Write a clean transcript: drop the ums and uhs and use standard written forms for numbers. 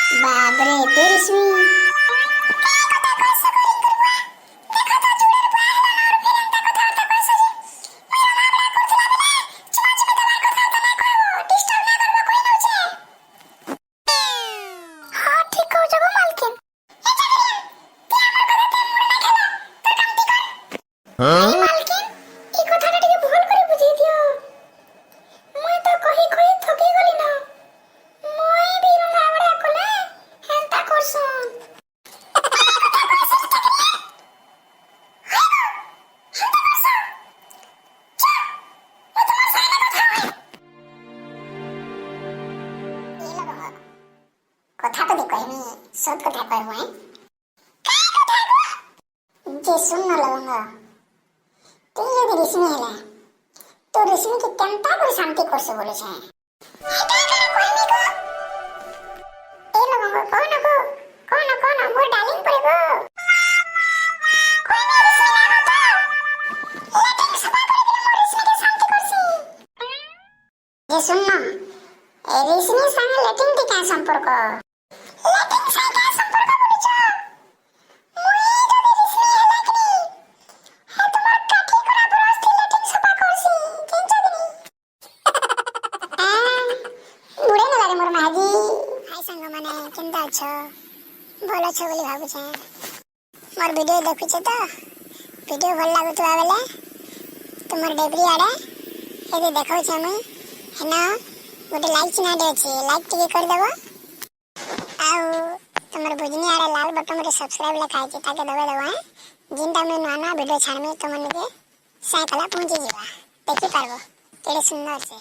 बाबरे तेजस्वी কথা তো দেখো আমি সব কথা কইব যে শুন না লবঙ্গ তুই যদি রেশমি হেলা তো রেশমিকে কেমতা করে শান্তি করছে বলেছে এই লবঙ্গ কোন মোর ডার্লিং পড়ে গো যে শুন না এই রেশমির সঙ্গে লেটিং টি কেন সম্পর্ক লেটিং সাইডে সম্পর্ক বলেছ মুই যদি রেশমি হেলাকনি হ্যাঁ তোমার কাঠি করা ব্রস্তি লেটিং সফা করছি চিনছ দিনি বুড়ে গেলা রে মোর মাঝি হাই সাঙ্গ মানে কেমতা আছ ভালো আছ বলি ভাবুছে মোর ভিডিও দেখুছ তো ভিডিও ভাল লাগুଥିବା বেলে তোমার ডেবরি আড়ে এদি দেখাউছি আমি হেনা গোটে লাইক চিহ্ନଟେ ଅଛି ଲାଇକ୍ ଟିକେ କରିଦେବ ଆଉ ତମର ଭୁଜନି ଆଡ଼େ ଲାଲ ବଟନରେ ସବସ୍କ୍ରାଇବ ଲେଖା ହେଇଛି ତାକେ ଦବାଇଦେବ ଯେନ୍ଟା ମୁଇଁ ନୂଆ ନୂଆ ଭିଡ଼ିଓ ଛାଡ଼ମି ତମମାନକେ ସାଇକଲା ପହଞ୍ଚିଯିବା ଦେଖିପାରବ କେଡ଼େ ସୁନ୍ଦର ସେ